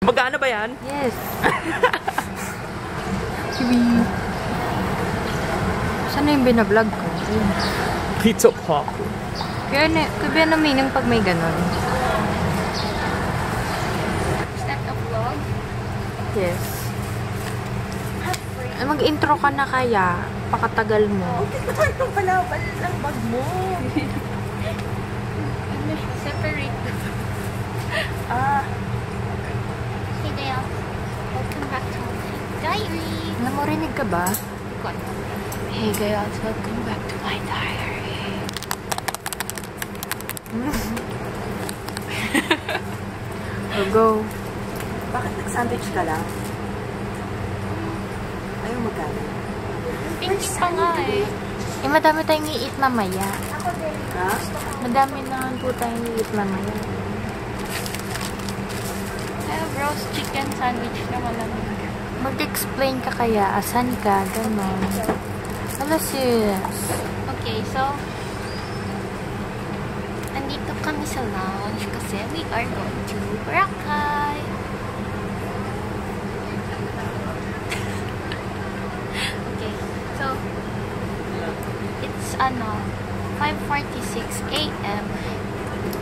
Magkano ba yan? Yes. Kiwi. Saan na yung binablog ko? Pizza Pop. Kaya na meaning pag may ganon. Is that a vlog? Yes. Mag-intro ka na kaya. Pakatagal mo. Ito pala ng bag mo. Separate. Hey there. Welcome back to my diary. Namurinig ka ba? What? Hey guys, welcome back to my diary. Go. Bakit nag-sandwich ka lang? Ayaw magkano? Pinky pa nga eh. Eh, madami tayong i-eat mamaya. Ako din. Ha? Madami naman po tayong i-eat mamaya. I have roast chicken sandwich na malamig. Mag-explain ka kaya, asan ka, gano'n. Hello sis. Okay, so andito kami sa lounge kasi we are going to Boracay. Okay, so it's 5:46 AM.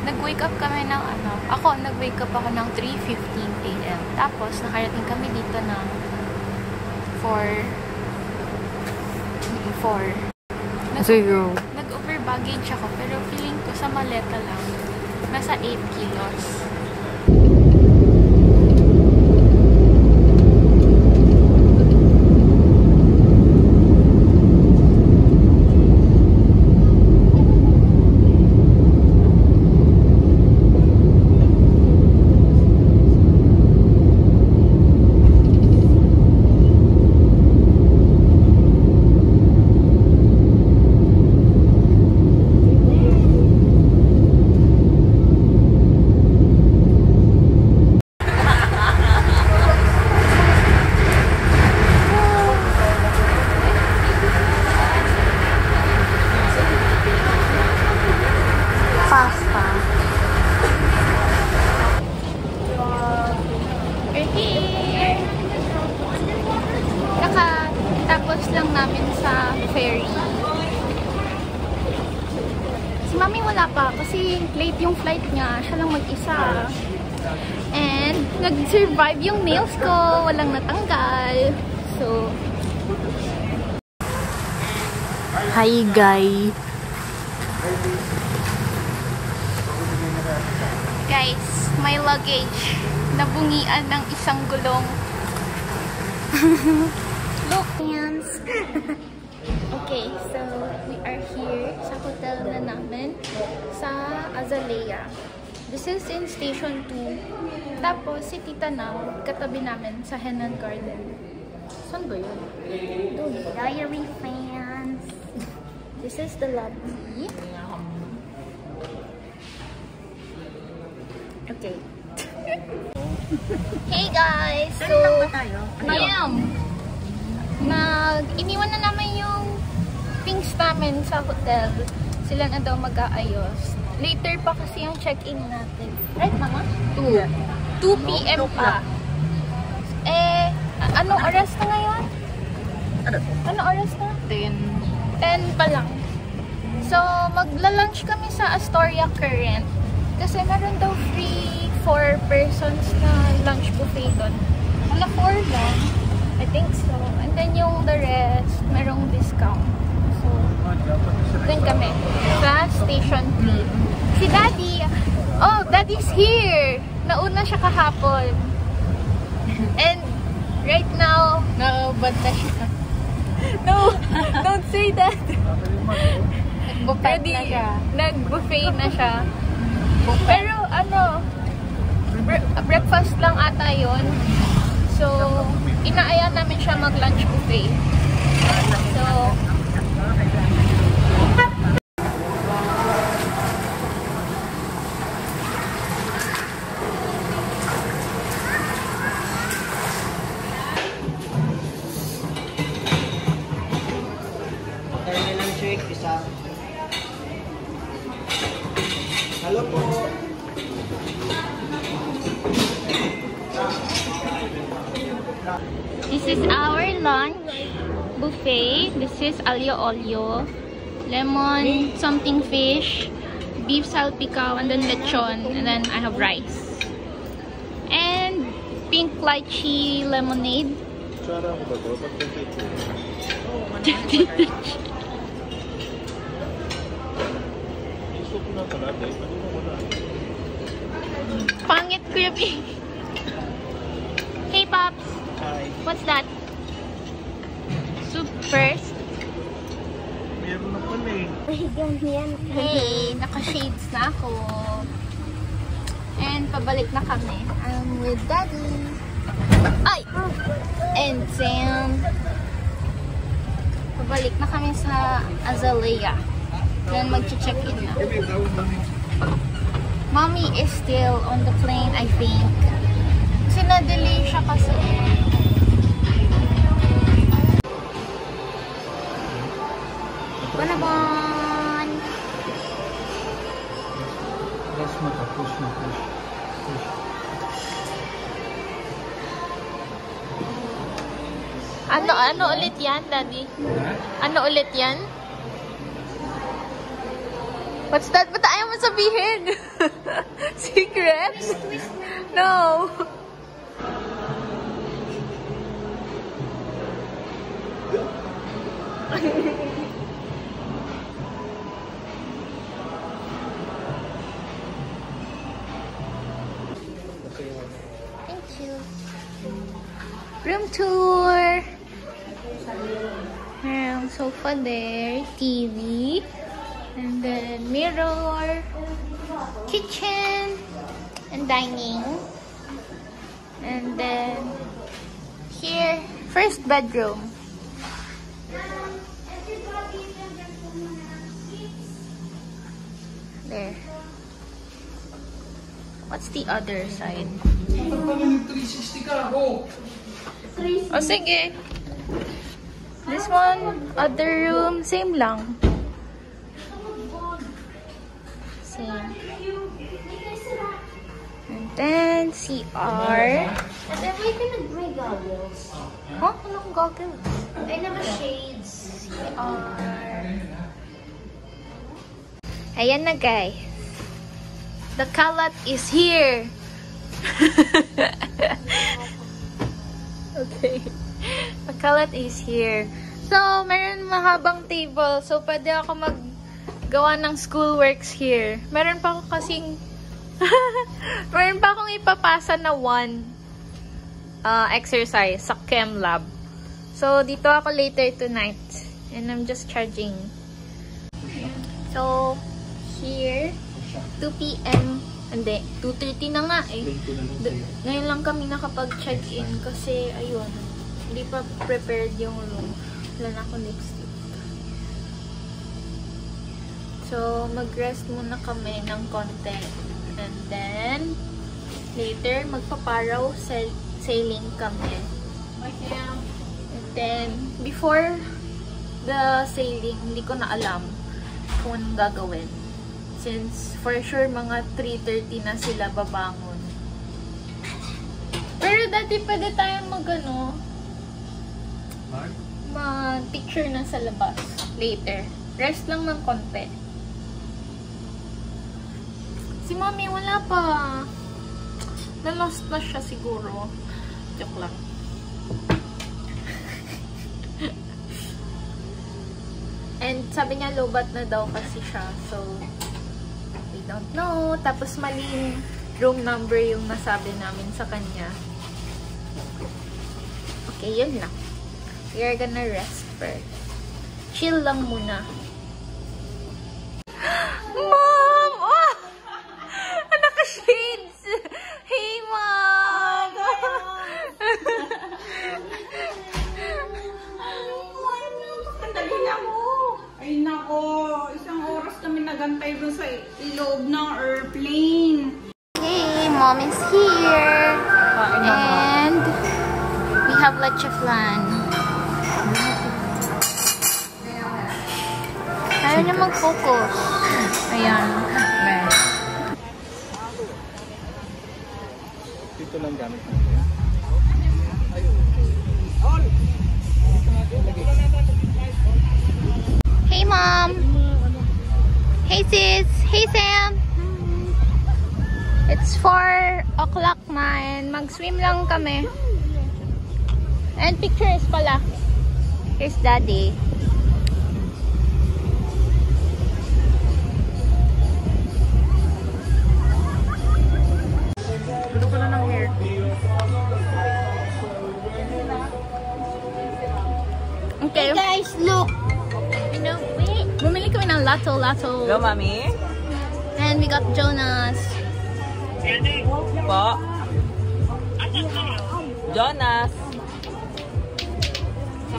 Nag-wake up kami ng nag-wake up ako ng 3:15 AM. Tapos nakarating kami dito ng 4. Zero. Nag-over baggage ako pero feeling ko sa maleta lang nasa 8 kilos. Nakatapos lang namin sa ferry. Si Mami wala pa kasi late yung flight niya. Siya lang mag-isa. And nag-survive yung nails ko. Walang natanggal. So, Hi guys. guys, my luggage nabungian ng isang gulong. Look, hands. Okay, so we are here sa hotel na namin sa Azalea. This is in Station 2. Tapos si Tita Nao, katabi namin sa Henan Garden. Saan ba yun? Doon. Diary fans. This is the lobby. Okay. Hey guys! So, iniwan na naman yung things namin sa hotel. Sila na daw mag-aayos. Later pa kasi yung check-in natin. Right, Mama? 2 PM pa. Eh, anong oras na ngayon? Anong oras na? 10 pa lang. So, magla-lunch kami sa Astoria Current. Kasi meron daw free 4 persons na lunch buffet doon. Wala 4 lang. I think so. And then yung the rest, merong discount. So, doon kami. Sa Station 3. Si Daddy! Oh, Daddy's here! Nauna siya kahapon. And right now, naubanta siya. No! Don't say that! Nag-buffet na siya. Nag-buffet na siya. Pero breakfast lang ata yun. So, inaaya namin siya mag-lunch buffet. So, Hello po. This is our lunch buffet. This is alio olio, lemon something fish, beef salpicao, and then lechon, and then I have rice. And pink lychee lemonade. Pangit Kuya Pink. Hey Pops. Hi. What's that? Soup first. Meron na pala eh. Hey, naka-shades na ako. And pabalik na kami. I'm with Daddy. Ay! And Sam. Pabalik na kami sa Azalea. Then mag-check-in na. Mommy is still on the plane, I think. Kasi na-delay siya kasi. Bonabon! Push mo ka, push mo, push. Ano ulit yan, Daddy? Ano ulit yan? What's that? Ba't ayaw mo sabihin? Secret? No! Thank you. Room tour! Merong sofa there, TV, and then mirror, kitchen, and dining. And then here, first bedroom. There. What's the other side? Oh, sige. This one, other room, same lang. Same. And then, CR. And then why can I bring goggles? Huh? Anong goggles? I never shades. CR. Ayan na, guys. The kalat is here. Okay. The kalat is here. So, meron mahabang table. So, pwede ako maggawa ng schoolworks here. Meron pa ako kasing meron pa akong ipapasa na one exercise sa chem lab. So, dito ako later tonight. And I'm just charging. So, here, 2 p.m. Hindi, 2:30 na nga eh. Ngayon lang kami nakapag-check-in kasi, ayun, hindi pa prepared yung room. Wala na akong lipstick. So, mag-rest muna kami ng konti. And then, later, magpaparaw sailing kami. And then, before the sailing, hindi ko na alam kung anong gagawin. Since, for sure, mga 3:30 na sila babangon. Pero dati pwede tayong mag-picture na sa labas. Later. Rest lang ng konti. Si Mommy, wala pa. Na-lost na siya siguro. Joke lang. And sabi niya, lobat na daw kasi siya. So, we don't know. Tapos maling room number yung nasabi namin sa kanya. Okay, yun lang. We are gonna rest first. Chill lang muna. Mom! Oh! Naka-shades! Hey, Mom! Ay nako, isang oras kami nagantay dun sa loob ng airplane. Hey, Mom is here! And we have leche flan. Ayaw niya mag-focus. Ayan. Dito lang gamit natin. Hey, Mom! Hey, sis! Hey, Sam! It's 4 o'clock na and mag-swim lang kami. And pictures pala. Here's Daddy. Ano ka na ng hair? Okay. Hey guys, look! Bumili kami ng Lato. Go, Mami. And we got Jonas. Po. Jonas.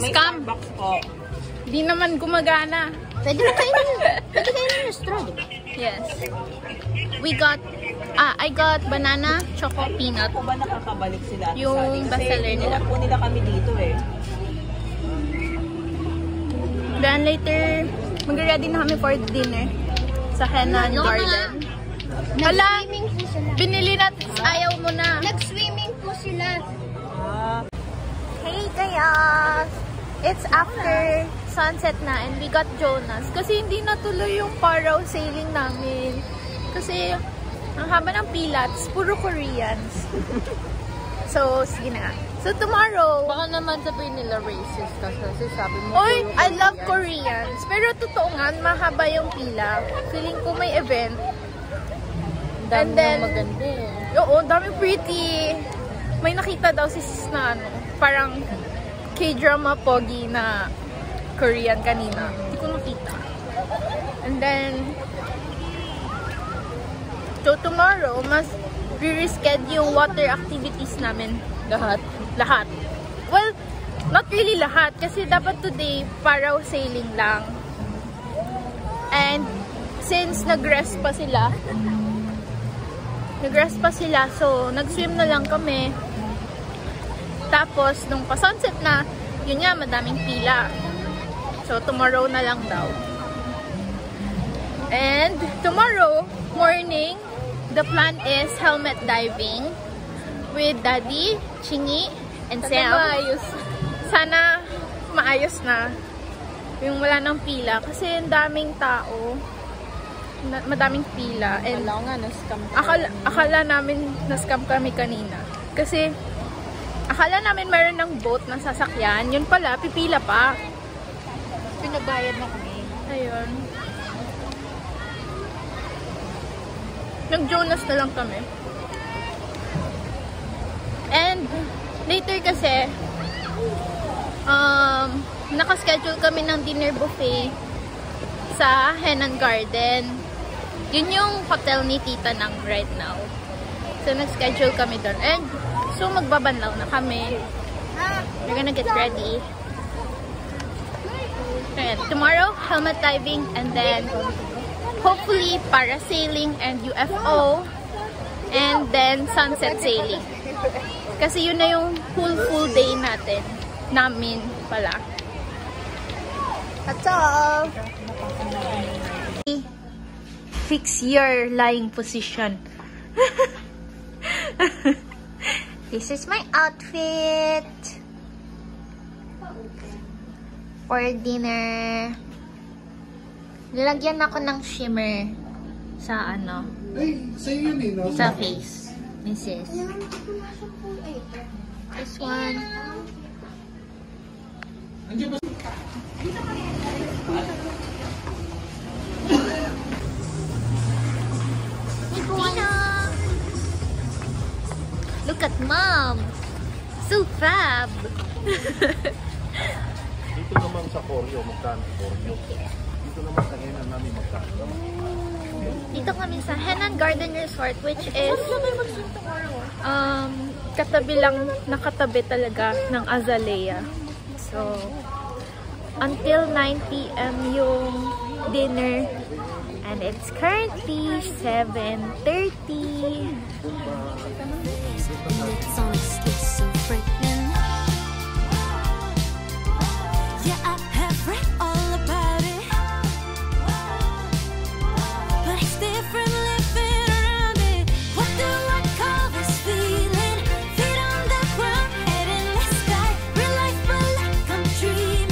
Scam! Box po. Di naman gumagana. Pwede kainin yung straw, diba? Yes. We got, I got banana, choco, peanut. Ako ba nakakabalik sila? Yung bestseller nila. Po nila kami dito eh. Then later, mag-ready na kami for dinner sa Henan Garden. Hala, binili natin, ayaw mo na. Nag-swimming po sila. Hey guys! It's after sunset na and we got Jonas. Kasi hindi natuloy yung paraw sailing namin. Kasi ang haba ng pilots, puro Koreans. So, sige na. So, tomorrow... Baka naman sabihin nila racist kasi sabi mo... Oy, I love Koreans. Pero totoo nga, mahaba yung pila. Feeling ko may event. And then, maganda eh. Oo, dami pretty. May nakita daw si sis na ano, parang K-drama pogi na Korean kanina. Hindi ko nakita. And then, so tomorrow, mas re-reschedule yung water activities namin. Lahat. Well, not really lahat. Kasi dapat today, paraw sailing lang. And, since nag-rest pa sila, so, nag-swim na lang kami. Tapos, nung pa-sunset na, yun nga, madaming pila. So, tomorrow na lang daw. And, tomorrow morning, the plan is helmet diving with Daddy, Chingy, and Sam. Sana maayos na. Yung wala ng pila. Kasi ang daming tao. Madaming pila. And akala namin na-scam kami kanina. Kasi akala namin meron ng boat na sasakyan. Yun pala, pipila pa. Pinabayad na kami. Ayun. Nag-Jonas na lang kami. And later kasi nakaschedule kami ng dinner buffet sa Henan Garden. Yun yung hotel ni Tita Nang right now. So nag-schedule kami doon. And so magbabanlaw na kami. We're gonna get ready. And tomorrow, helmet diving, and then hopefully parasailing and UFO, and then sunset sailing. Kasi yun na yung full day namin pala. That's all. Fix your lying position. This is my outfit for dinner. Nilagyan ako ng shimmer sa ano, sa face. This is this one. Look at Mom! So fab! Dito naman sa Koryo, magkano Koryo? Dito naman sa Henan namin magkano? Dito kami sa Henan Garden Resort, which is katabi lang, nakatabi talaga ng Azalea. So, until 9 PM yung dinner. And it's currently 7:30. It's only schizophrenic. Yeah, I have read all about it, but it's different living around it. What do I call this feeling? Feet on the ground, head in the sky. Real life, but like I'm dreaming.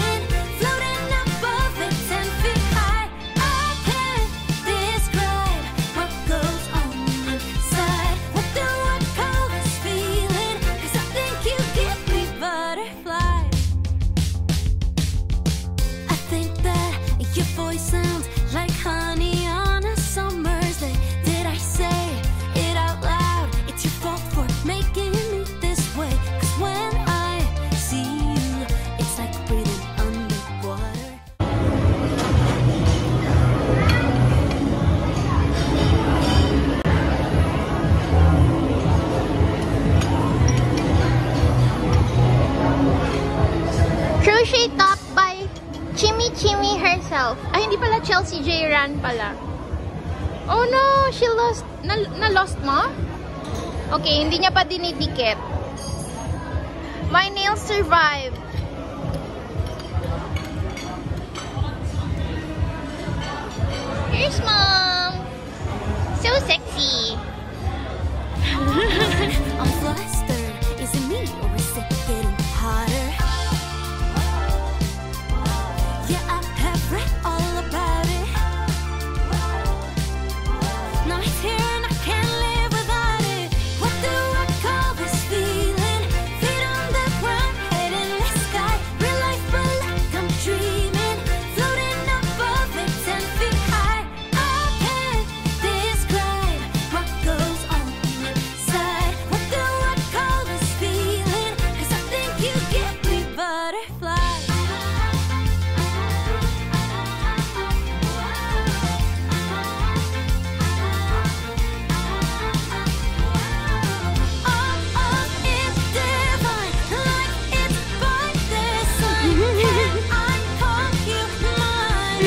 1 pala. Oh no! She lost. Na-lost mo? Okay, hindi niya pa dinidikit. My nails survived. Here's Mom. So sexy. I'm flustered. Is it me or is it getting hotter? Yeah, I have read all about it. Now it's here and I can't live without it. What do I call this feeling? Feet on the ground, head in the sky. Real life, but like I'm dreaming. Floating above it, 10 feet high. I can't describe what goes on inside. What do I call this feeling? 'Cause I think you give me butterflies. It's divine, like it's by design. And I call you mine.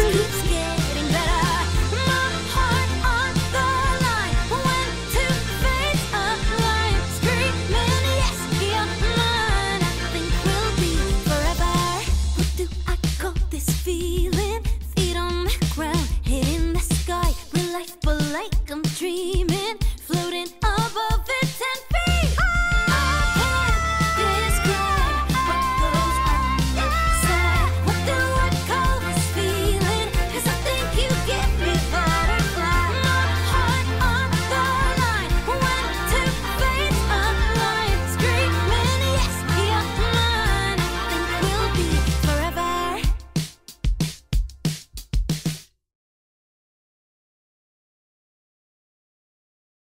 Just